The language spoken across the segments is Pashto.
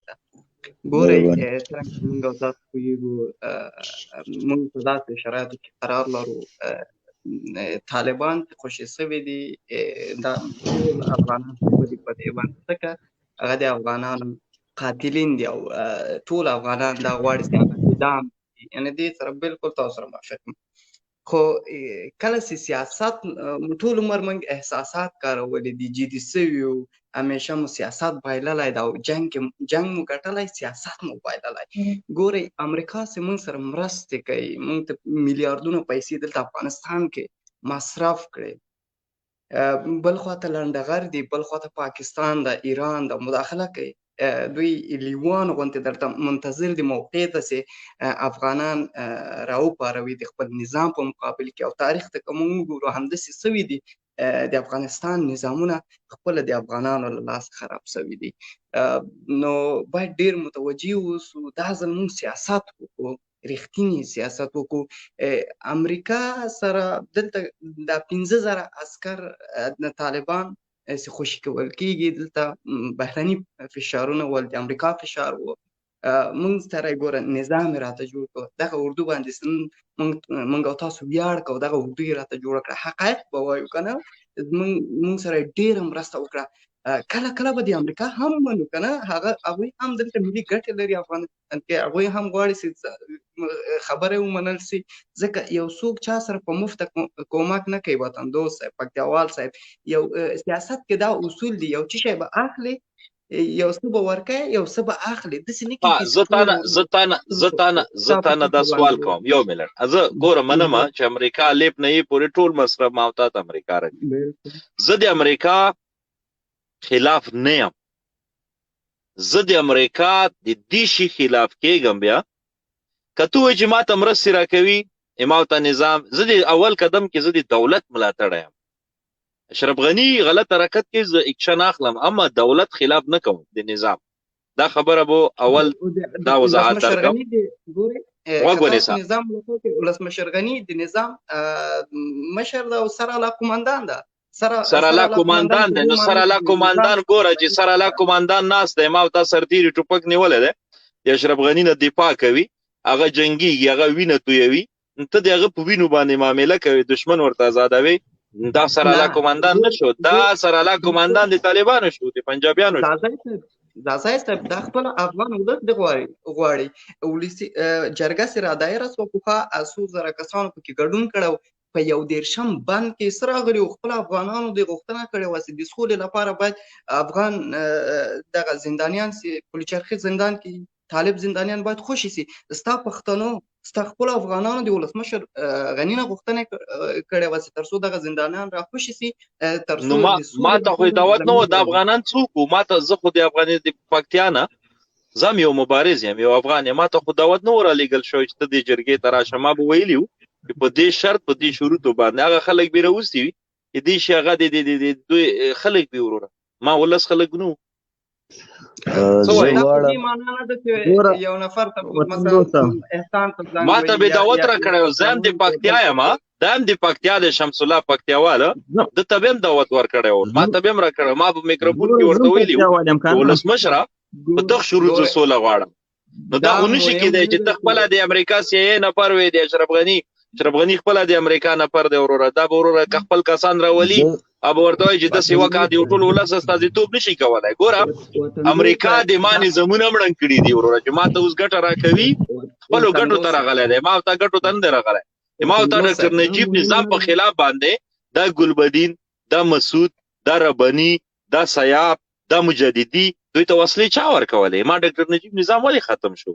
ده. ګورئ څرنګه موږ او تاسو پوهېږو موږ په داسې شرایطو کې قرار لرو طالبان خوشي سوي دي دا ټول افغانان خپلې په دې باندې ځکه هغه د افغانانو قاتلین دي او ټول افغانان دا غواړي چې هغه اعدام کړي. یعنې دې سره بالکل تاسو سره موافق یم. خو کله چې سیاست ټول عمر موږ احساسات کارولي دي، جدي سوي یو، همیشه مو سیاست بایللی ده او جنګ مو ګټلی، سیاست مو بایللی. ګورئ امریکا چې موږ سره مرستې کوي، موږ ته میلیاردونه پیسې دلته افغانستان کې مصرف کړي، بل خواته لنډغر دي، بل خواته پاکستان ده، ایران ده مداخله کوي. دوی لیوان غوندې درته منتظر دي موقع ته چې افغانان راوپاروي د خپل نظام په مقابل کې. او تاریخ ته که موږ وګورو همداسې سوي دي، د افغانستان نظامونه خپله د افغانانو له لاسه خراب سوي دي. نو باید ډېر متوجه اوسو، دا ځل موږ سیاست وکړو، رښتینی سیاست وکړو. امریکا سره دلته دا 15,000 عسکر د طالبان چې خوشي کول کېږي، دلته بهرني فشارونه ول، د امریکا فشار و. موږ سره ګوره نظام یې راته جوړ کړو، دغه اردو باندې موږ او تاسو ویاړ کوو، دغه اردو یې راته جوړه کړه. حقایق به وایو که نه، موږ سره ډېره مرسته وکړه. کله کله به د امریکا هم منو که نه، هغوی هم دلته ملي ګټې لري افغانستان کې، هغوی هم غواړي چې خبره یې ومنل شي، ځکه یو څوک چا سره په مفته کومک نه کوي. وطن دوست صاحب، پکتیاوال صاحب، یو سیاست کې دا اصول دي، یو څه شی به اخلي، یو څه به ورکوي، یو څه به اخلي، داسې نه کېږي. زه تانه دا سوال کوم یو منټ. زه ګوره منمه چې امریکا لیب نه یې پورې ټول مصرف محتاط امریکا راکوي. زه د امریکا خلاف نه یم، زه د امریکا د دې شي خلاف کېږم. بیا که ته وایې چې ما ته مرستې راکوي، ما ته نظام، زه د اول قدم کې زه د دولت ملاتړی یم. اشرف غني غلط حرکت کې زه اکشن اخلم، اما دولت خلاف نه کوم د نظام. دا خبره به اول دا وضاحت درکړم. غوږ ونیسه. ولسمشر غني د نظام مشر ده او سرعلا قومندان ده. سرعلا قومندان ده. نو سرعلا قومندان ګوره چې سرعلا قومندان ناست دی، ما او تا سرتیري ټوپک نیولی دی، د اشرف غني نه دفاع کوي، هغه جنګیږي، هغه وینه تویوي، ته د هغه په وینو باندې معامله کوي، دشمن ورته ازادوي. دا سرعلا قومندان نشو، دا سرعلا قومندان د طالبانو شو، د پنجابیانو شو. دا ځای صاحب دا خپل افغان ولس د غواړي. ولسي جرګه چې رادایره سوه، پخوا 100,000 کسانو پکې ګډون کړی، په 1.5 بند کې څه راغلي وو، خپل افغانانو د غوښتنه کړې وه چې د سولې لپاره باید افغان دغه زندانیان چې پلچرخي زندان کې طالب زندانیان باید خوشي سي. ستا پښتنو، ستا خپل افغانانو د ولسمشر غني نه غوښتنه کړې وه چې تر څو دغه زندانیان را خوشي سي. نو ما ته خو دعوت نه و، د افغانان څوک وو؟ ما ته، زه خو د افغاني د پکتیا نه، زه هم یو مبارز یم، یو افغان یم، ما ته خو دعوت نه و رالیږل شوی چې ته دې جرګې ته راشه. ما به ویلي وو چې په دې شرط، په دې شروطو باندې هغه خلک به راوستي وي چې دې شي هغه د دوی خلک به وروره، ما ولس خلک نه وو. ما ته به دعوت را کړی و، زه هم د پکتیا یم، دا هم د پکتیا د شمس الله پکتیاواله، ده ته به هم دعوت ورکړی و، ما ته به هم را کړی، ما په میکروفون کې ورته ویلي وو ولسمشره په دغه شروطو سوله غواړم. نو دا خو نشي کېدی چې ته خپله د امریکا CIA نفر وې، د اشرف غني خپله د امریکا نفر دی وروره. دا به وروره که خپل کسان راولي او به ورته وایي چې داسې وکړه، د یو ټول ولس استازیتوب نشي کولی. ګوره امریکا د ما نظامونه مړنګ کړي دي وروره، چې ما ته اوس ګټه راکوي، خپلو ګټو ته راغلی دی، ما او تا ګټو ته نه دی راغلی. ما او تا ډاکټر نجیب نظام په خلاف باندې دا ګلبدین، دا مسعود، دا رباني، دا سیاف، دا مجددي، دوی ته وسلې چا ورکولې؟ ما ډاکټر نجیب نظام ولې ختم شو؟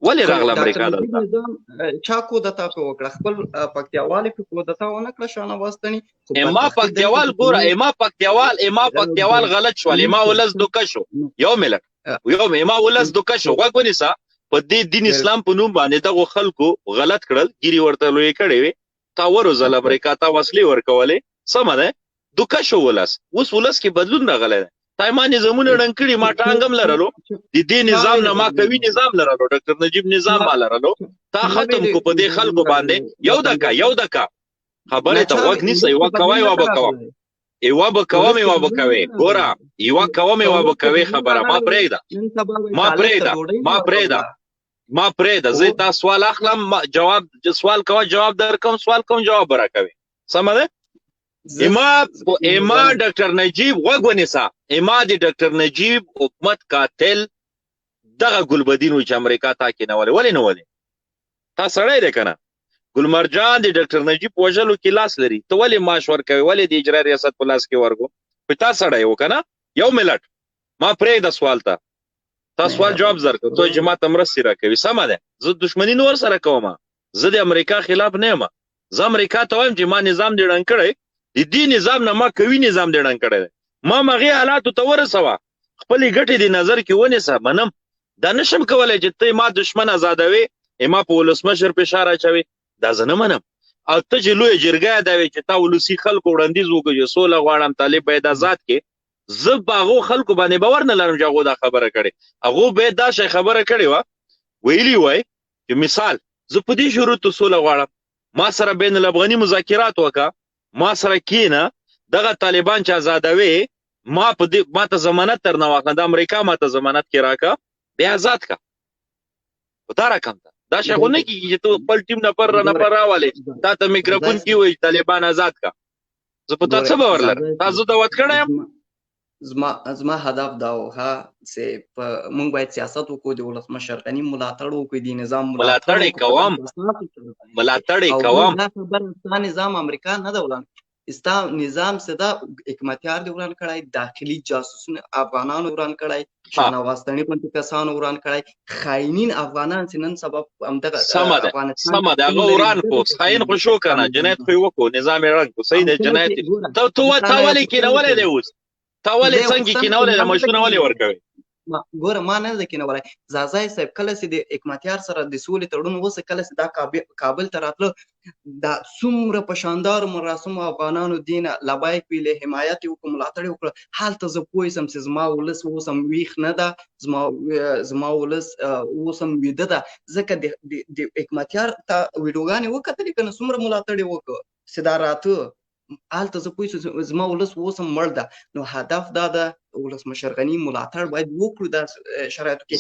ولې راغله امریکا دلته؟ چا کودتا په وکړه؟ خپل پکتیاوال په کودتا ونه کړه شاهنواز تني. ما پکتیاوال ګوره، ما پکتیاوال غلط شول، ما ولس دوکه شو. یو ملت ما ولس دوکه شو. غوږ ونیسه، په دې دین اسلام په نوم باندې دغو خلکو غلط کړل، ګیرې ورته لویې کړې وې، تا وروزل امریکا ته وسلې ورکولې، سمه ده، دوکه شو ولس. اوس ولس کې بدلون راغلی دی. تا ما نظامونه ړنګ کړي، ما ټانګ هم لرلو، د دې نظام نه ما قوي نظام لرلو، ډاکټر نجیب نظام ما لرلو، تا ختم کو په دې خلکو باندې. یو دکا خبرې ته غوږ نیسئ، وه کوئ وه به کوم. یوه به کوم یوه به کوې ګوره یوه کوم یوه به کوې خبره ما پرېږده ما پرېږده زه تا سوال اخلم جواب سوال کوه جواب درکوم سوال کوم جواب به راکوې سمه ده اما ډاکټر نجیب غوږ ونیسه اما د ډاکټر نجیب حکومت قاتل دغه ګلبدین و چې امریکا تا کېنولی ولې نه ولې تا سړی دی که نه ګلمرجان د ډاکټر نجیب په وژلو کې لاس لري ته ولې معاش ورکوې ولې د اجرا ریاست په لاس کې ورکو په تا سړی و که نه یو ملت ما پرېږده سوال ته تا سوال جواب زرکړه ته چې ما ته مرستې راکوي سمه ده زه دښمني نه ورسره کوم زه د امریکا خلاف نه یم زه امریکا ته وایم چې ما نظام دې ړنګ کړی د دې نظام نه ما قوي نظام دې ړنګ کړی دی ما هغې حالاتو ته ورسوه خپلې ګټې د نظر کې ونیسه منم دا نشم کولی چې ته ما دښمن ازادوې ما په ولسمشر فشار اچوې دا زه نه منم او ته چې لویه جرګه یادوې چې تا ولسي خلکو وړاندیز وکړو چې سوله غواړم طالب باید آزاد کې زه په هغو خلکو باندې باور نه لرم چې هغو دا خبره کړې هغو باید دا شی خبره کړې وه ویلي وای چې مثال زه په دې شروطو سوله غواړم ما سره بین الافغاني مذاکرات وکړه ما سره کېنه دغه طالبان چې آزادوې ما ته ضمانت تر نه واخله د امریکا ما ته ضمانت کې راکړه بیا آزاد کړه خو دا رقم ته دا شی خو نه کېږي چې ته خپل ټیم نفر راولې تا ته میکروفون کې وایي طالبان آزاد کړه زه په تا څه باور لرم تا زه دعوت کړی یم زما هدف دا و چې موږ باید سیاست وکړو د ولسمشر غني ملاتړ وکړو د نظام ملاتړ کوم ستا نظام امریکا نه ده وران ستا نظام سدا حکمتیار دی وران کړی داخلي جاسوسونه افغانانو وران کړی شانواستنی پنځه کسانو وران کړی خاینین افغانان چې نن سبب همدغه سمه ده هغه وران کو خاین خو شو کنه جنایت خو وکړو نظام یې رنګ کو صحیح دی جنایت ته ولې کېنولی دی اوس تا ولې څنګه کېنولی دی ماشونه ولې ورکوي ګوره ما نه ده کېنولی زازای صاحب کله چې د حکمتیار سره د سولې تړون وسه کله چې دا کابل ته راتله دا څومره په شاندارو مراسمو افغانانو دې نه لبیک ویلې حمایت یې وکړو ملاتړ یې وکړه هلته زه پوه شم چې زما ولس اوس هم ویښ نه ده زما ولس اوس هم ویده ده ځکه د حکمتیار ته ویډیوګانې وکتلې که نه څومره ملاتړ یې وکړو چې دا راته هلته زه پوه شم زما ولس اوس هم مړ ده نو هدف دا ده ولسمشر غني ملاتړ باید وکړو دا شرایطو کې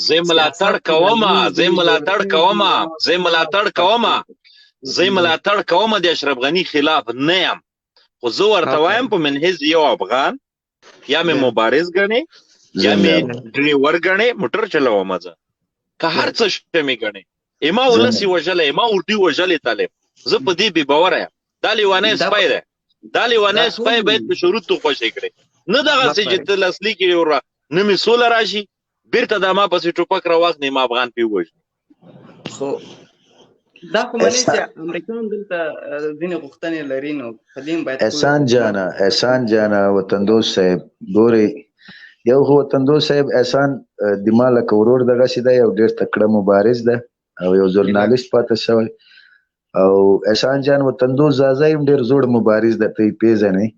زه ملاتړ کوم د اشرف غني خلاف نه یم خو زه ورته وایم په منحیث یو افغان یا مې مبارز ګڼې یا مې ډریور ګڼې موټر چلوم زه که هر څه شی مې ګڼې ما ولس یې وژلی ما اردي وژلی طالب زه په دې بې باوره یم دا لیونی سپی دی دا لیونی سپی باید په شروطو خوشی کړي نه دغسې چې ته لاسلیک یې نه مې سوله راشي بیرته دا ما پسې ټوپک راواخلي ما افغان پې ووژني خو دا خو منې چې امریکایان دلته ځینې غوښتنې لري نو په دې باید احسان جانه وطندوس صاحب ګورئ یو خو وطندوس صاحب احسان د ما لکه ورور دغسې دی یو ډېر تکړه مبارز ده او یو ژورنالست پاته شوی او احسان جان وطندوس زازا هم ډېر زوړ مبارز ده ته یې پېژنئ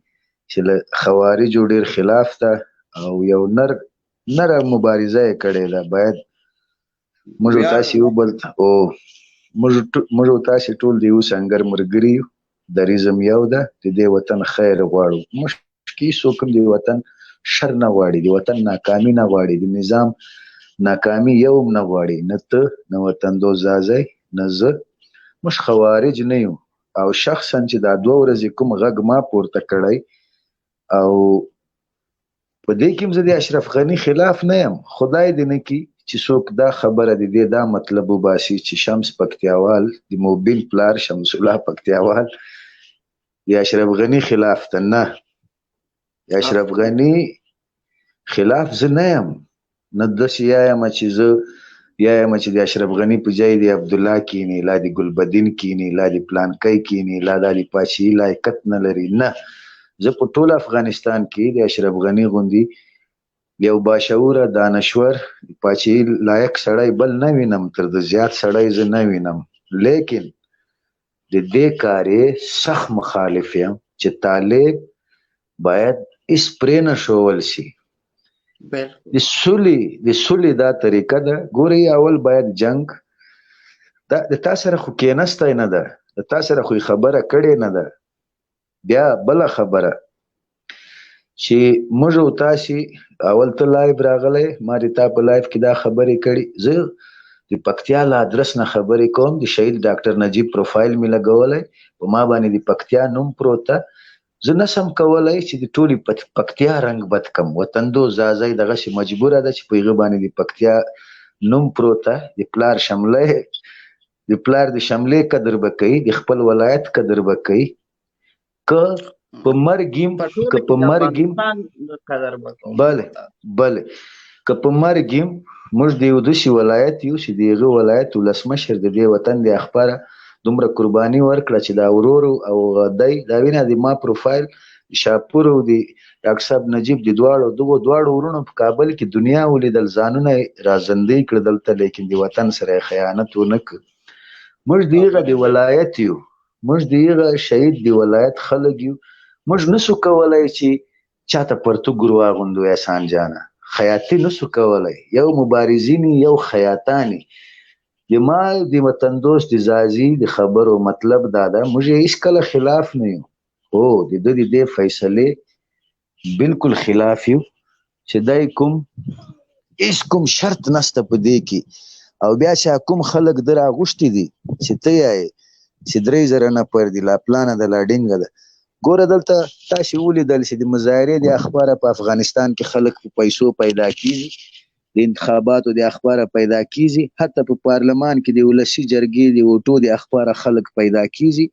چې له خوارجو ډېر خلاف ده او یو نره مبارزه یې کړې ده باید موږ تاسې موږ تاسې ټول د یو سنګر ملګري یو دریځم یو ده د دې وطن خیر غواړو موږ هېڅوک هم د وطن شر نه غواړي د وطن ناکامي نه غواړي د نظام ناکامي یو هم نه غواړي نه ته نه وطندوس زازی نه زه موږ خوارج نه یو او شخصا چې دا 2 ورځې کوم غږ ما پورته کړی او په دې کې هم زه د اشرف غني خلاف نه یم خدای دې نه کړي چې څوک دا خبره د دې دا مطلب وباسي چې شمس پکتیاوال د موبیل پلار شمس الله پکتیاوال د اشرف غني خلاف ته نه د اشرف غني خلاف زه نه یم نه داسې یایم چې زه یایم چې د اشرف غني په ځای د عبدالله کینی لا د ګلبدین کینی لا د پلانکی کینی لا د علي پاچهي لایقت نه لري نه زه په ټول افغانستان کې د اشرف غني غوندي یو باشعوره دانشور پاچهي لایق سړی بل نه وینم تر د زیات سړی زه نه وینم لیکن د دې کار یې سخت مخالف یم چې طالب باید هېڅ پرې نه ښول شي د سولې دا طریقه ده ګورئ اول باید جنگ د تا سره خو کېنستی نه ده د تا سره خو خبره کړې نه ده بیا بله خبره چې موږ او تاسې اول ته لایو راغلی، ما د تا په لایو کې دا خبرې کړي. زه د پکتیا له ادرس نه خبرې کوم، د شهید ډاکټر نجیب پروفایل مې لګولی، په ما باندې د پکتیا نوم پروت ده. زه نسم کولی چې د ټولې پکتیا رنګ بد کم. وطندوز زازی دغسې مجبوره ده چې په هغه باندې د پکتیا نوم پروت ده. د پلار شملې، د پلار د شملې قدر به کوي، د خپل ولایت قدر به کوي. که په مرګیم که په مرګیم بله که په مرګیم موږ د یو داسې ولایت یو چې د هغه ولایت ولسمشر د دې وطن د اخباره دومره قرباني ورکړه چې دا ورور او دی دا وینه د ما پروفایل شاپور او د ډاکټر صاحب نجیب د دواړو ورونو په کابل کې دنیا ولیدل، ځانونه رازندۍ کړه دلته، لیکن د وطن سره خیانت ونه کړ. موږ د هغه د ولایت یو، موږ د هغه شهید د ولایت خلک یو. موږ نسو کولای چې چاته پرتوګ واغوندو احسان جانه، خیاطي نسو کولای، یو مبارزین یو خیاطانی. د ما د وطن دوست زازی د خبرو مطلب دا ده، موږ هیڅ کله خلاف نه یو، هو د دې فیصله بالکل خلاف یو چې دای کوم هیڅ کوم شرط نسته په دې کې. او بیا چې کوم خلک در اغوښتي دي چې ته یې چې 3000 نفر دي لا پلانه د لا ډینګه ده. ګوره دلته تاسې ولیدل چې د مظاهرې د اخباره په افغانستان کې خلک په پیسو پیدا کیږي، د انتخاباتو د اخباره پیدا کیږي، حتی په پارلمان کې د ولسی جرګې د ووټو د اخباره خلک پیدا کیږي.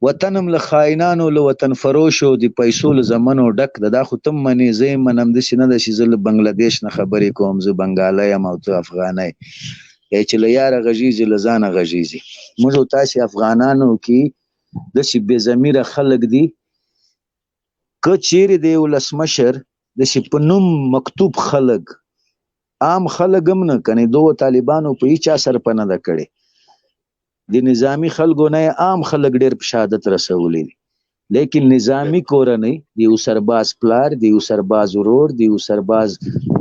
وطنم له خاینانو له وطن فروشو د پیسو له زمنو ډک ده. دا خو تم منې زه یې منم، داسې نه ده چې زه له بنګلادیش نه خبرې کوم، زه بنګالی یم او ته افغانی، چې له یاره غږیږي له ځانه غږیږي. موږ او تاسې افغانانو کې داسې بې ضمیره خلک دي، که چیرې د ولسمشر داسې په نوم مکتوب خلک، عام خلک هم نه، کنې دو طالبانو په هیچ اثر په نه ده کړې، د نظامی خلکو نه عام خلک ډېر په شهادت رسولی دي. لیکن نظامی کورنۍ د یو سرباز پلار، د یو سرباز ورور، د یو سرباز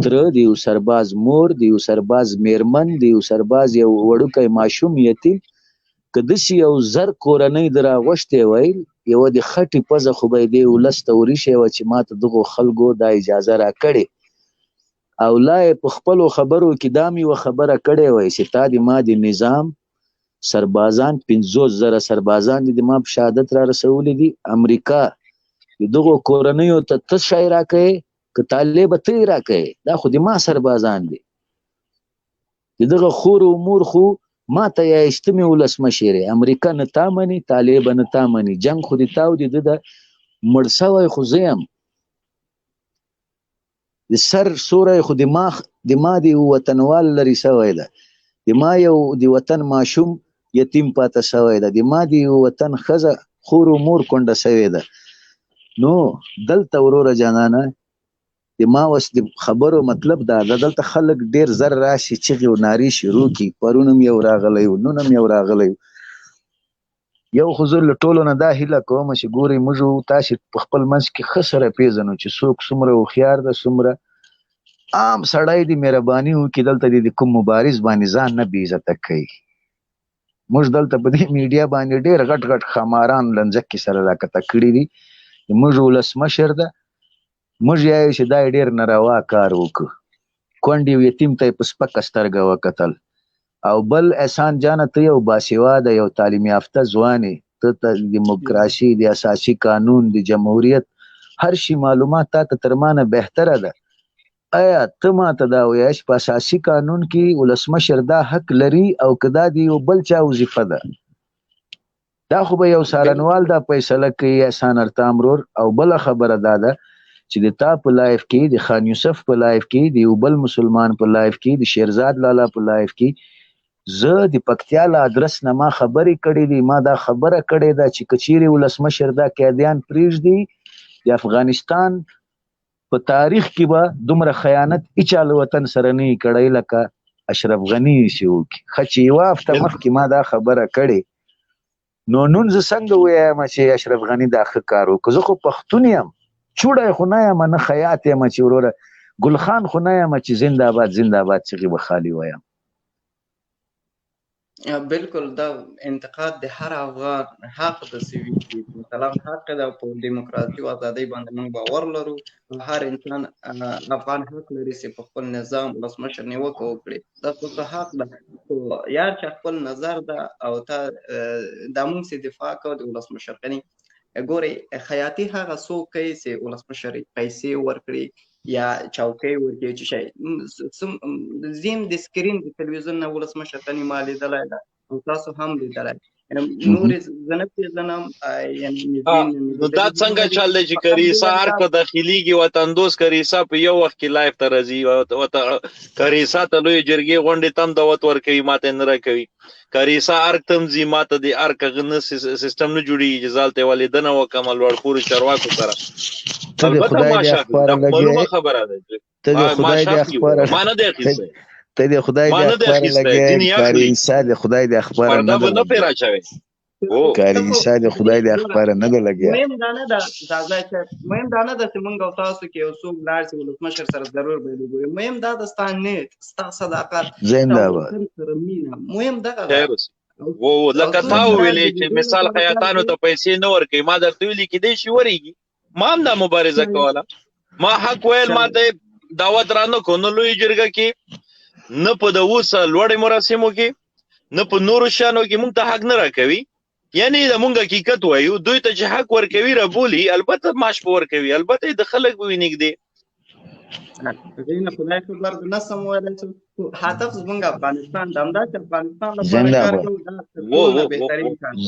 تره، د یو سرباز مور، د یو سرباز میرمن، د یو سرباز یو وړوکی ماشوم یتیم، که داسې یو زر کورنۍ در راغوښتې وی، یوه د خټې پزه خو به یې دې ولس ته وریښې وه چې ما ته دغو خلکو دا اجازه راکړې. او لا یې په خپلو خبرو کې دا مې یوه خبره کړې وی چې تا د ما د نظام سربازان 50,000 سربازان د ما په شهادت را رسولی دي. امریکا د دغو کورنیو ته ته شی راکوې که طالب ته یې راکوې، دا خو د ما سربازان دي. د دغه خور و مور خو ما ته یې ایستمې ولسمشر یې، امریکا نه تا مني، طالب نه تا مني، جنګ خو د تا او د ده د مړ سوی خو زه یم، د سر سوری خو د ما د یو وطنوال لرې سوی ده، د ما یو د وطن ماشوم یتیم پاته سوی ده، د ما د یو وطن ښځه خور و مور کونډه سوی ده. نو دلته وروره جانانه د ما اوس د خبرو مطلب دا ده، دلته خلک ډېر زر راشي چغې و نارې شروع کړي، پرون هم یو راغلی و، نن هم یو راغلی و. یو خو زه له ټولو نه دا هیله کوم چې ګورئ موږ تاسې په خپل منځ کې ښه سره پېژنو چې څوک څومره هوښیار ده، څومره عام سړی د مهرباني وکړي، دلته د کوم مبارز باندې ځان نه بې عزته کوي. موږ دلته په دې میډیا باندې ډېر غټ غټ خماران لنځکې سره راکته کړي دي، موږ ولسمشر ده، موږ یایو چې دا ډېر ناروا کار وکړو، کونډې او یتیم ته یې په سپکه سترګه وکتل. او بل احسان جانه ته یو باسواده یو تعلیم یافته ځوان یې، ته د دیموکراسي د اساسي قانون د جمهوریت هر شي معلومات تا ته تر ما نه بهتره ده. آیا ته ما ته دا وایه چې په اساسي قانون کې ولسمشر دا حق لري او که دا د یو بل چا وظیفه ده؟ دا خو به یو څارنوال دا فیصله کوي احسان ارتام رور. او بله خبره دا ده چې د تا په لایف کې، د خان یوسف په لایف کې، د یو بل مسلمان په لایف کې، د شیرزاد لالا په لایف کې، زه د پکتیا له ادرس نه ما خبرې کړې دي، ما دا خبره کړې ده چې که چیرې ولسمشر دا قیدیان پرېږدي، د افغانستان په تاریخ کې به دومره خیانت هیچا له وطن سره نه یې کړی لکه اشرف غني چې وکړي. ښه چې یوه هفته مخکې ما دا خبره کړې، نو نن زه څنګه ووایم چې اشرف غني دا ښه کار وکړه؟ زه خو پښتون یم، چوړی خو نه یم، نه خیاط یم چې وروره ګلخان خو نه یم چې زنده باد زنده باد چغې به خالي ویم. بالکل دا انتقاد د هر افغان حق د سوي چې مثلا حق د په دیموکراسي او ازادۍ باندې موږ باور لرو هر انسان افغان حق لري چې په خپل نظام ولسمشر نیوکه وکړي دا ستاسو حق ده یار چې خپل نظر ده او ته د موږ چې دفاع کوو د ولسمشر کني ګوري خیاطي هغه څوک کوي چې ولسمشر پیسې ورکړي یا چوکۍ ورکړي چې شي زم د سکرین د تلویزیون نه ولسمشر کني ما لیدلی ده او تاسو هم لیدلی نور زه نه پېژنم نو دا څنګه چل دی چې کریسا هر که داخليږي وطندوز کریسا په یو وخت کې لایف ته راځي کریسا ته لوی جرګې غونډې ته هم دعوت ورکوي ماته نه راکوي کریسا ارک تم زی ماته د ارک غن سیستم نه جوړیږي چې ځالته والدنه وکم لوړ پورې چارواکو سره ته خدای دې اخبار لګي خبره ده ته خدای دې اخبار ما نه دی اخیسته ته دې خدای دې اخبار لګي کریسا دې خدای دې اخبار نه پیرا چوي کریسا دې خدای دې اخبار نه دی لګي مهم دا نه ده مهم دا نه ده چې موږ او تاسو کې یو څوک لاړ شي ولسمشر سره ضرور به وګوري مهم دا د ستا نیت ستا صداقت زنده‌باد مهم دا و لکه تا ویلې چې مثال خیاطانو ته پیسې نه ورکوي ما درته ویلي کې دی شي وريږي ما هم دا مبارزه کوله ما حق ویل ما ته دعوت رانه کو نو لوی جرګه کې نه په د اوسه لوړې مراسمو کې نه په نورو شانو کې مونږ ته حق نه راکوي یعنی د مونږ حقیقت وایو دوی ته چې حق ورکوي را بولی البته ماش په ورکوي البته د خلک به نږدې زینه خدای خبر د نسم وایي چې هدف زمونږ افغانستان دمدا چې افغانستان لپاره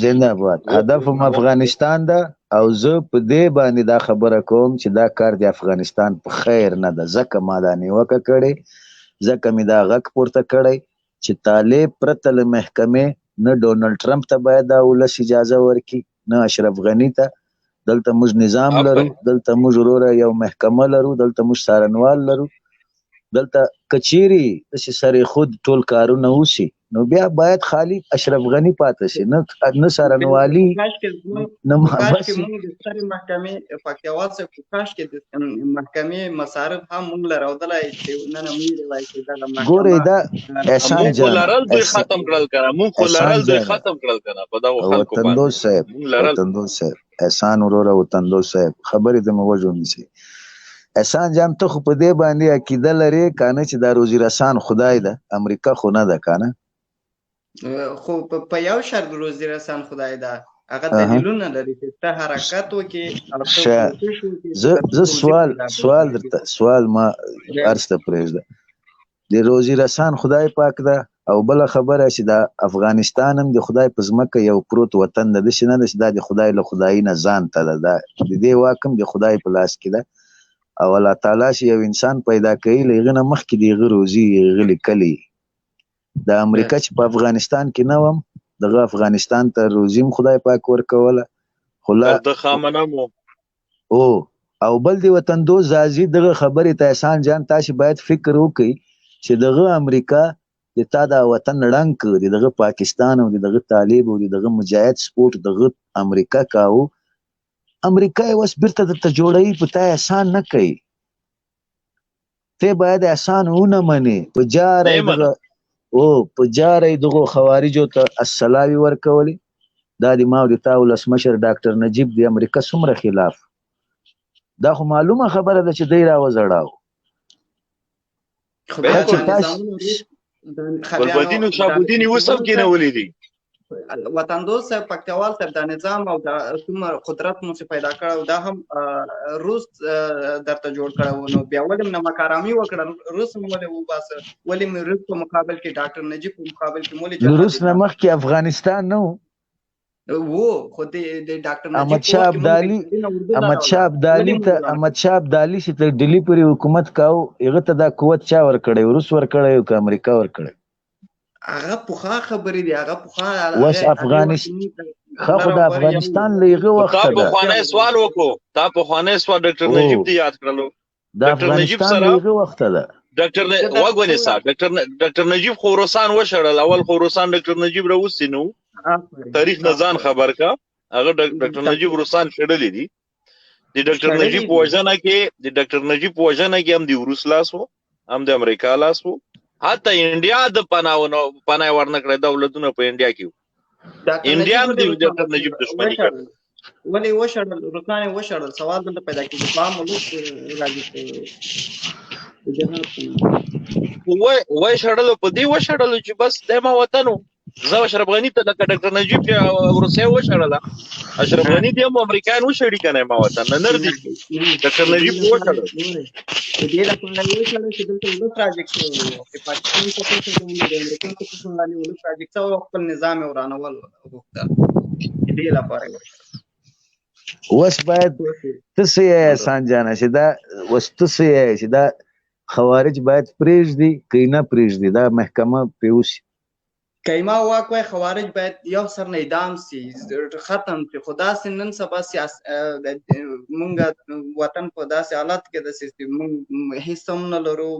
زنده‌باد هدف افغانستان ده او زه په دې باندې دا خبره کوم چې دا کار د افغانستان په خیر نه ده ځکه ما دا نیوکه کړې ځکه مې دا غږ پورته کړی چې طالب پرته له محکمې نه ډونلډ ټرمپ ته باید دا ولس اجازه ورکړي نه اشرف غني ته دلته موږ نظام لرو دلته موږ وروره یو محکمه لرو دلته موږ څارنوال لرو دلته کچيري چې سره خود ټول کارونه وشي نو بیا باید خالی اشرف غني پاتې شي نه څارنوالي نه کاش کې موږ د سترې محکمې پکتیاوات څخه کاش کې د محکمې مصارف هم موږ لراودلای چې نن موږ وایي چې دا محکمه ګورې دا احسان جان لرل دوی ختم کړل کړه موږ لرل دوی ختم کړل کړه په دا خلکو باندې وطندوز صاحب احسان وروره وطندوز صاحب خبرې د موجو نشي احسان جان ته خو په دې باندې عقیده لري کنه چې دا روزي رسان خدای ده امریکا خو نه ده کنه خو په یو شرط روزي رسان خدای ده هغه دلیلونه لري چې ته حرکت وکې زه سوال ما ارسته پرېږده د روزي رسان خدای پاک ده او بل خبره چې دا افغانستان هم د خدای په ځمکه یو پروت وطن ده چې نه ده د خدای له خدای نه ځان ته ده د دې واکم د خدای په لاس کې ده او الله تعالی چې یو انسان پیدا کوي لغه نه مخکې دی روزي غلي کلی د امریکا چې په افغانستان کې نه وم دغه افغانستان ته روزیم خدای پاک ورکوله خلا د خامنمو او بل دی وطندوز زازي دغه خبرې ته احسان جان تاسو باید فکر وکړئ چې دغه امریکا د تا دا وطن رنګ دغه پاکستان او دغه طالب او دغه مجاهد سپورت دغه امریکا کاو امریکا یې وس بیرته د جوړی په تا احسان نه کوي ته باید احسان ونه مني په جاره په جاره دغه خوارجو ته السلاوي ورکولي دا د ماو د تاول اسمشر ډاکټر نجیب د امریکا سمره خلاف دا خو معلومه خبره ده چې دی را وزړاو بلبدین او شابودین وسم کې نه ولیدي وطندوز صاحب پکتیوال صاحب د نظام او د کوم قدرت مو پیدا کړو دا هم روس درته جوړ کړو نو بیا ولې نه مکارامي وکړل روس مو ولې وباسه ولې مې روس په مقابل کې ډاکټر نجیب په مقابل کې مولې روس نه مخکې افغانستان نو خو د ډاکټر نجیب احمد شاه ابدالي چې ته ډیلی پورې حکومت کاو هغه ته دا قوت چا ورکړی روس ورکړی او امریکا ورکړی هغه پوخا خبرې دی هغه پوخا وس افغانستان لږه وخت دا په خوانه سوال وکړو تا په خوانه سوال ډاکټر نجیب دی یاد کړلو ډاکټر نجیب سره لږه وخت ده ډاکټر واګونی صاحب ډاکټر نجیب خراسان وشړل اول خراسان ډاکټر نجیب راوستي نو تاریخ نه ځان خبر کا هغه ډاکټر نجیب خراسان شړلې دي د ډاکټر نجیب وژنه کې هم د روس لاس وو هم د امریکا لاس وو حتی انډیا د پناه ورنکړه دولتونه په انډیا کې انډیا هم د ډاکټر نجیب دښمني کړ. ولې وشړل روسان وشړل؟ سوال دلته پیدا کېږي. په عام ولس راځي وای شړلو په دې وشړلو چې بس د ما وطنو زه اشرف غنی ته لکه ډاکټر نجیب چې روسیه وشړله اشرف غنی دې هم امریکایان وشړي کنه ما وطن نه نردي ډاکټر نجیب وشړل دې لپاره وشړل چې دلته ولس راځي په پاکستان کې څه څه د امریکا په څه باندې ولس راځي او خپل نظام ورانول وغوښتل. دې لپاره وس باید تاسو یې احسان جانا چې دا وس تاسو یې چې دا خوارج باید پریږدي کینه پریږدي دا محکمه پیوسی کایما واکوي خوارج باید یو سر نه اعدام سي ختم شي. خدا سي نن سبا سیاست مونږ وطن په داسې حالت کې د سیستم مونږ هیڅ هم نه لرو.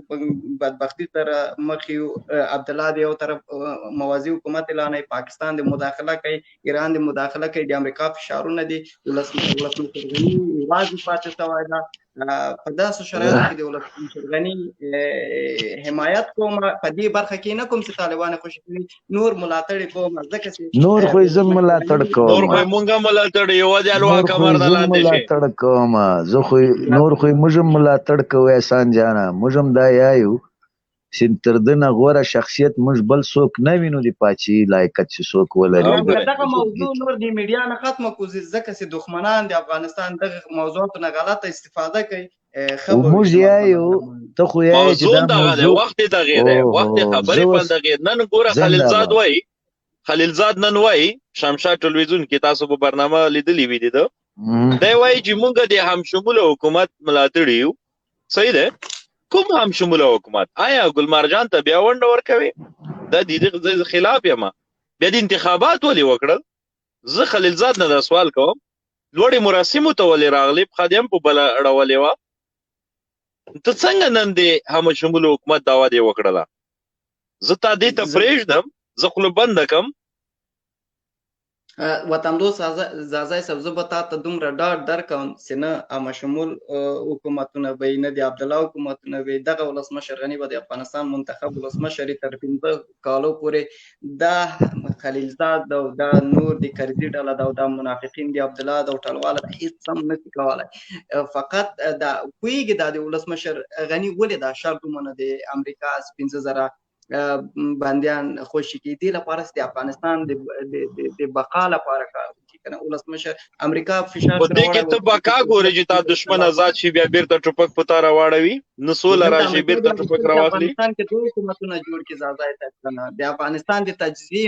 بدبختی سره مخ یو. عبد الله دی یو طرف موازی حکومت اعلان پاکستان د مداخله کوي ایران د مداخله کوي د امریکا فشارونه دي ولسمشر واځي پاتې شوی دا په داسې شرایطو کې د ولسمشر غني حمایت کوم په دې برخه کې نه کوم چې طالبان خوشي کوي نور ملاتړ کوم ځکه چې نور خو زم ملاتړ کوم نور خو مونږه ملاتړ یو د الوا کمر دلاته شي ملاتړ کوم زه خو نور خو مجم ملاتړ کوي احسان جانا مجم دا یایو سنتردنه غوره شخصیت مش بل څوک نه وینو دی پاچی لایقت چې څوک ولري. دغه موضوع نور د میډیا نه ختمه کوزي ځکه چې دښمنان د افغانستان دغه موضوعاتو نه غلطه استفاده کوي. موږ یایو ته خو یې موضوع دغه دی وخت دغه دی وخت خبرې په دغه نن ګوره خلیل زاد نن وای شمشاد ټلویزیون کې تاسو په برنامه لیدلې وی دي دا وای چې مونږ د هم شمول حکومت ملاتړ یو. صحیح ده کوم هم شمول حکومت آیا ګلمرجان ته بیا ونډه ورکوي د دې خلاف یم بیا د انتخابات ولې وکړل. زه خلیل زاد نه دا سوال کوم لوړې مراسمو ته ولې راغلی خادم په بل اړولې و ته څنګه نن دې هم شمول حکومت داوا دی وکړه زه تا دې ته پرېږدم زه خپل بند کم وطن دوست زازای سبزه به تا ته دومره ډاډ درکوم چې نه اما شمول حکومتونه به نه د عبد الله حکومتونه به دغه ولسمشر غنی به د افغانستان منتخب ولسمشر تر 15 کالو پورې دا خلیل زاد دا نور د کرزي ډله دا منافقین دی عبد الله دا ټلواله هیڅ هم نه کولای. فقط دا کویګ د ولسمشر غنی ولې دا شرط مونږ د امریکا 15000 بندیان خوشی کی دی لپاره د افغانستان د بقا لپاره کنه ولسمشر امریکا فشار په دې کې ته بقا ګورې چې تا دشمن آزاد شي بیا بیرته ټوپک پتا راوړوي نو سول راشي بیرته ټوپک راوړي. افغانستان کې دوه حکومتونه جوړ کی ځای ته کنه د افغانستان د تجزیه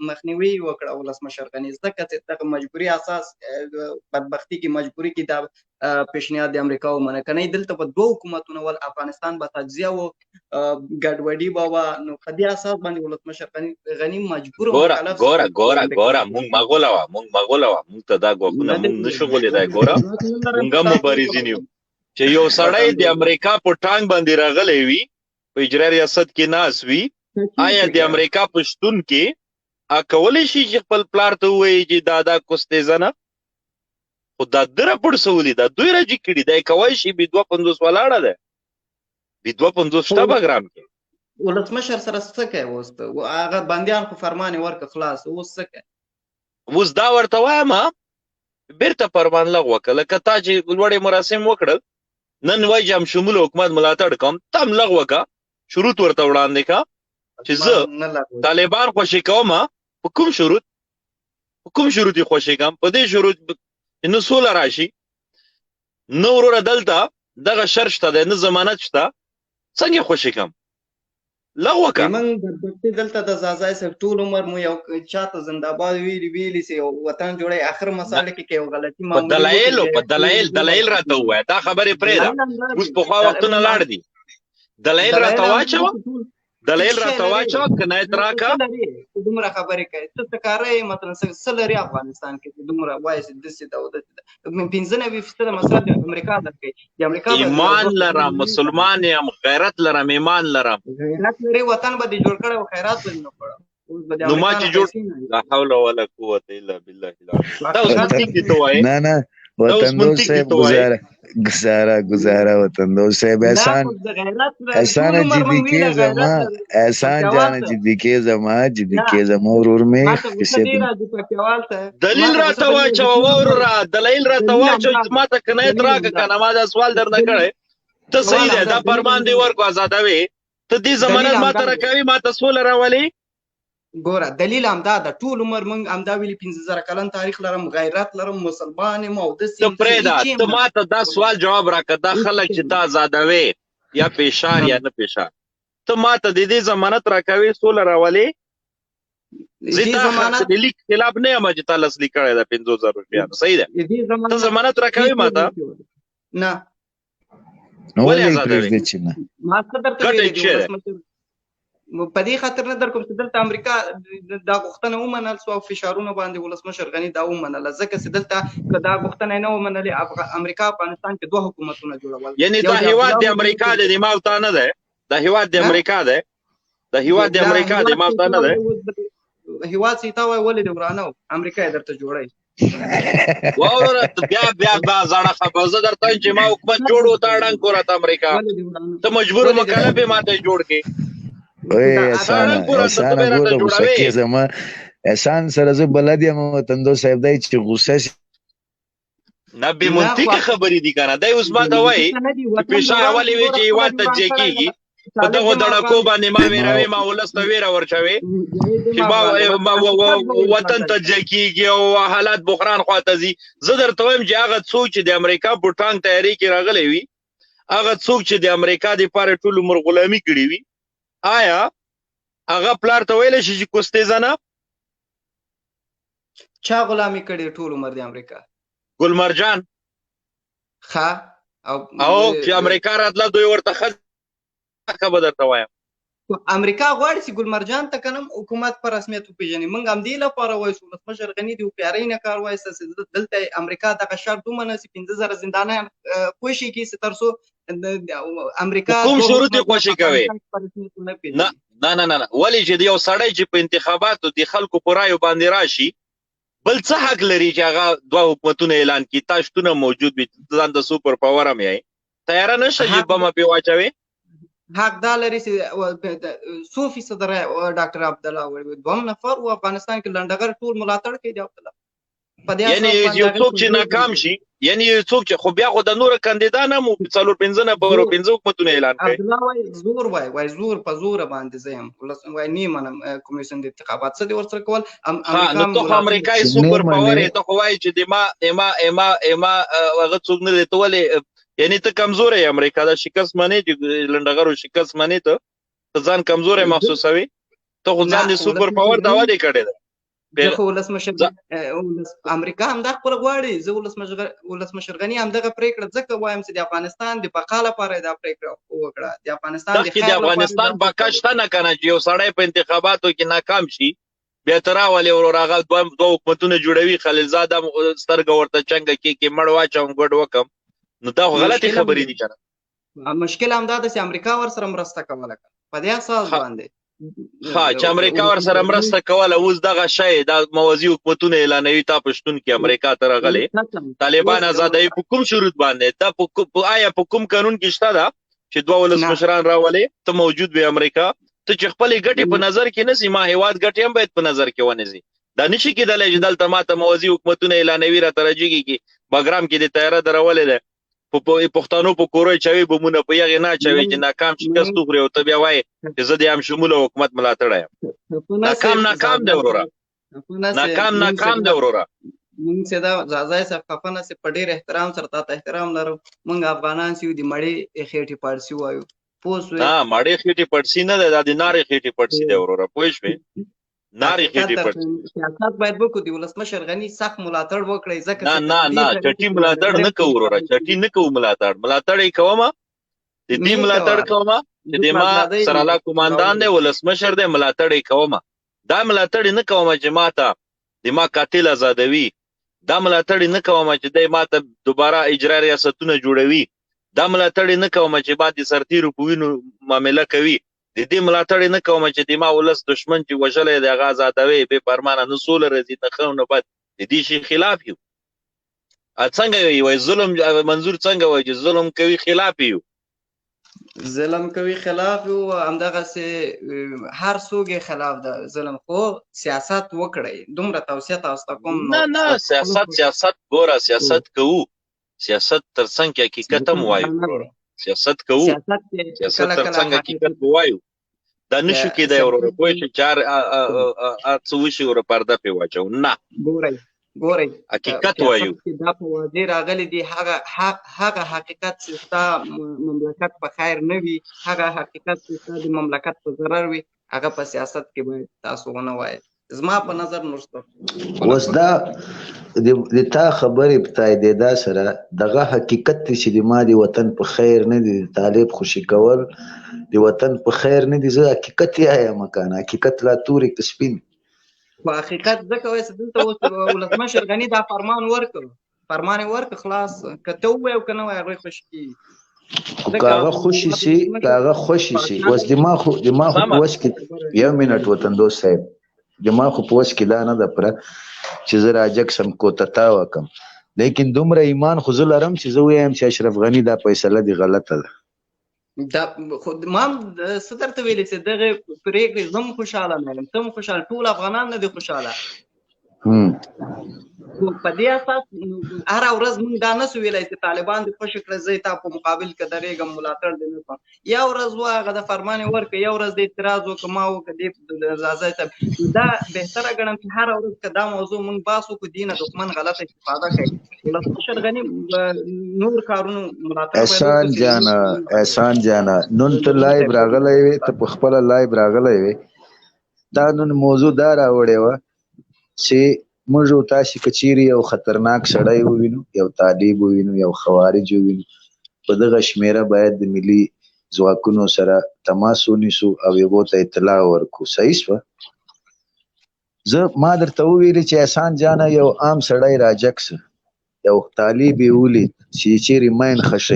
مخنیوي وکړه ولسمشر غنی ځکه چې د مجبوری اساس بدبختی کې مجبوری کې د پیشنهاد د امریکا ومنه کنه دلته په دوه حکومتونه ول افغانستان به تجزیه او ګډوډي بابا نو په دې اساس باندې ولسمشر غنی مجبور ګوره مونږ مغولا مونږ ته دا غوښنه مونږ نشو غولې دا ګوره مونږه مبارزین یو چې یو سړی د امریکا په ټانګ باندې راغلی وي په اجرا ریاست کې ناس وي آیا د امریکا پښتون کې اکولې شي چې خپل پلار ته وایي چې دادا کوستېزنه خو دا دره پړسولې دا دوی راځي کړي دا کوي شي بي 250 ولاړه ده بي 250 شته بګرام کې ولسمشر سره څه کوي اوس هغه بنديان خو فرمان ورک خلاص اوس څه کوي اوس دا ورته وایم بیرته فرمان لغوه کله کته چې لوړې مراسم وکړل نن وای جام شمول حکومت ملاتړ کوم تم لغوه کا شروط ورته وړاندې کا چې زه طالبان خوشی کوم په کوم شروط خوشی کوم په دې شروط نو سول راشي نو ورور دلته دغه شرط ده نه ضمانت شته څنګه خوشی کوم لغوه کا من دلته د زازای سره ټول عمر مو یو چاته زنده‌باد ویلی سي وطن جوړي اخر مساله کې یو غلطي معموله په دلایل راته وای دا خبره پرې ده اوس په خوا وختونه لاړ دي دلایل راته واچو کنه تراکا دومره خبرې کوي څه کارای مثلا سلري افغانستان کې دومره وایي د سې دا 15% مثلا د امریکا د امریکا ایمان لرم مسلمان یم غیرت لرم ایمان لرم غیرت لري وطن به جوړ کړو خیرات به نه کړو نو ما چې جوړ لا حول ولا قوت الا بالله دا اوس څنګه ته وایي نه وطن دوست صاحب گزاره وطن دوست صاحب احسان جدی کې زما احسان جان جدی کې زما ورور مې دلیل را تواچو ورورا دلیل را تواچو ما ته کنه دراګه کنه ما دا سوال درنه کړي ته صحیح ده دا فرمان دی ورکو آزادوي ته دې ضمانت ما ته راکوي ما ته سول راولي ګوره دلیل همدا د ټول عمر موږ همدا ویلي 15000 کلن تاریخ لرم غیرت لرم مسلمان یم او داسې ته پرېږده ته ما ته دا سوال جواب راکړه دا خلک چې تا آزادوي یا پیشار یا نه پیشار ته ما ته د دې ضمانت راکوي سوله راولي زه د لیک خلاف نه یم چې تا لاسلیک کړی ده 50000 روپیا صحیح ده ته ضمانت راکوي ما ته نه ولې آزادوي ما څه درته ویلي په دې خاطر نه در کوم چې دلته امریکا دا غوښتنه ومنل سو او فشارونه باندې ولسمشر غني دا ومنله ځکه چې دلته دا غوښتنه نه ومنلې امریکا افغانستان کې دوه حکومتونه جوړول یعنی دا هیواد د امریکا د دماغ ته نه ده دا هیواد د امریکا ده دا هیواد د امریکا د دماغ ته نه ده هیواد سیتا وای ولې د ورانو امریکا درته جوړای واوره بیا ځاړه خبره درته چې ما حکومت جوړو تا ډنګ کوره امریکا ته مجبور مکلف ما ته جوړ کې احسان ګوره غوسه کې زما احسان سره زه بلد یم وطن دوست صاحب دی چې غوسه نه به منطقي خبرې دي کنه دای اوس ما ته وایي چې پیشار ولې وی چې یوه ته جګیږي په دغه دړکو باندې ما ویروي ما ولسته ویره ورچوي چې ما وطن ته جګیږي او حالات بحران خواته ځي زه درته وایم چې هغه څوک چې د امریکا په ټانک تیاری کې راغلی وي هغه څوک چې د امریکا دپاره ټول عمر غلامي کړې وي آیا هغه پلار ته ویلی شي چې کوستیزه نه چا غلامي کړې ټول عمر د امریکا ګلمرجان ښه او چې امریکا راتله دوی ورته ښه به درته وایم امریکا غواړي چې ګلمرجان ته کنم حکومت په رسمیت وپېژني موږ همدې لپاره وایو چې ولسمشر غني د هوښیارۍ نه کار وایسته چې دلته امریکا دغه شرط ومنه چې 15000 زندانیان خوشي کړي چې تر څو امریکا کوم شروط یې خوشي کوي نه ولې چې یو سړی چې په انتخاباتو د خلکو په رایو باندې راشي بل څه حق لري چې هغه دوه حکومتونه اعلان کړي تا شتونه موجود وي ځان د سوپر پاور هم یې تیاره نشه چې بمه پې واچوي حق دا لري چې 100% ډاکټر عبدالله وړي 2 نفر و افغانستان کې لنډغر ټول ملاتړ کوي د عبدالله یعنی یو څوک چې ناکام شي یعنی یو څوک چې خو بیا خو د نور کاندیدان هم 4-5 نه په 5 حکومتونه اعلان کوي عبدالله وای زور وای زور په زور باندې زم وای نه منم کمیسیون د انتخابات څه دی ورسره کول امریکا امریکایي سوپر پاور ته خو وای چې د ما هغه څوک نه دی ته ولې یعنی ته کمزوری امریکا دا شکست منی چې لنډغرو شکست منی ته ځان کمزوری محسوسوي ته خو ځان د سوپر پاور دعوا دی کړی ده خو ولسمشر امریکا هم دا خپل غواړي زه ولسمشر غني هم دغه پریکړه ځکه وایم چې د افغانستان د بقا لپاره دا پریکړه وکړه د افغانستان بقا شته نه کنه چې یو سړی په انتخاباتو کې ناکام شي بیا تر راولي ورغه دوه حکومتونه جوړوي خلیلزاد سترګه ورته چنګه کې مړ واچوم ګډ وکم نو دا غلطي خبرې دي کنه مشکل هم دا ده چې امریکا ورسره مرسته کوله په دې اساس باندې چې امریکا ورسره مرسته کوله اوس دغه شی دا موازي حکومتونه اعلانوي تا پښتون کې امریکا ته راغلي طالبان آزادوي په کوم شروط باندې دا آیا په کوم قانون کې شته ده چې دوه ولسمشران راولي ته موجود وي امریکا ته چې خپلې ګټې په نظر کې نسی ما هیواد ګټې هم باید په نظر کې ونیسي دا نشي کېدلی چې دلته ماته موازي حکومتونه اعلانوي راته راجېږي بګرام کې د طیاره درولې ده پښتنو په کورای چوي بمونه په یغه نه چوي چې ناکام شکست وخوري او ته بیا وایي چې زه د عام شموله حکومت ملاتړ یم ناکام دی ورورا ناکام دی ورورا مونږ چې دا ځای صاحب خفنه سي په ډېر احترام سره تاسو احترام لرو مونږ افغانان سیو د مړې خېټي پړسي وایو پوسوي نه مړې خېټي پړسي نه ده د نارې خېټي پړسي دی ورورا پوه شوې ناری خېټي پړسي سیاست باید وکړو د ولسمشر غني سخت ملاتړ وکړي ځکه نه چټي ملاتړ نه کوو ورورا چټي نه کوو ملاتړ یې کوم د دې ملاتړ کوم چې د ما سره لا کوماندان دی ولسمشر دی ملاتړ یې کوم دا ملاتړ نه کوم چې ماته د ما قاتل آزادوي دا ملاتړ نه کوم چې د ماته دوباره اجرا ریاستونه جوړوي دا ملاتړ نه کوم چې بعد سرتیرو په وینو معامله کوي د دې ملاتړ نه کوم چې د ما ولس دشمن چې وژلې د آزادوي به پرمانه نه سول راځي نه خو نه بد د دې شي خلاف یو څنګه وي ظلم منظور څنګه وایي چې ظلم کوي خلاف یو ظلم کوي خلاف یو همدغسې هر څوک یې خلاف ده ظلم خو سیاست وکړئ دومره توصیه تاسو ته کوم نه سیاست ګوره سیاست کوو سیاست ترڅنګ کې حقیقت هم وایو سیاست کوو سیاست ترڅنګ حقیقت وایو دا نشو کېدای وروره پوه شئ چې څه وشي وروره پرده پرې واچوو نه ګورئ حقیقت وایو دا په واضح راغلی دی هغه حقیقت چې ستا مملکت په خیر نه وي هغه حقیقت چې ستا د مملکت په ضرر وي هغه په سیاست کې باید تاسو ونه وایئ زما په نظر نورسته اوس دا د تا خبرې په تاییدېدا سره دغه حقیقت دی چې د ما د وطن په خیر نه دی د طالب خوشي کول د وطن په خیر نه دی زه حقیقت یې ایم کنه حقیقت لا تورې که سپین په حقیقت ځکه وایي چې دلته اوس ولسمشر غني دا فرمان یې ورکړ خلاص که ته ووایې او که نه وایې هغوی خوشي کېږي که هغه خوشي سي اوس د ما خو په وس کې یو منټ وطن دوست صاحب د ما خو په وس کې دا نه ده پوره چې زه راجګ سم کوتتا وکم لیکن دومره ایمان خو زه لرم چې زه ووایم چې اشرف غني دا فیصله دې غلطه ده دا خو ما هم څه درته ویلي چې دغه پرېکړې زه هم خوشحاله نه یم ته هم خوشحاله ټول افغانان نه دي خوشحاله خو په دې اساس هره ورځ موږ دا نسو ویلی چې طالبان دې خوشې کړه زه یې تا په مقابل کې درېږم ملاتړ دې نه کوم یو ورځ و هغه د فرمان یې ورکړه یو ورځ د اعتراض وکړه ما وکړه دې ځای ته دا بهتره ګڼم چې هره ورځ که دا موضوع موږ بحث وکړو دې نه دښمن غلطه استفاده کوي ولسمشر غني نور کارونو ملاتړ احسان جانا نن ته لایب راغلی وې ته په خپله لایب راغلی وې دا نن موضوع دا راوړې وه چې موږ او تاسې که چیرې یو خطرناک سړی ووینو یو طالب ووینو یو خوارج ووینو په دغه شمېره باید د ملي ځواکونو سره تماس ونیسو او هغو ته اطلاع ورکړو صحیح شوه ما درته وویلې چې احسان جانه یو عام سړی راجګ سه یو طالب یې ولید چې چیرې مین خښی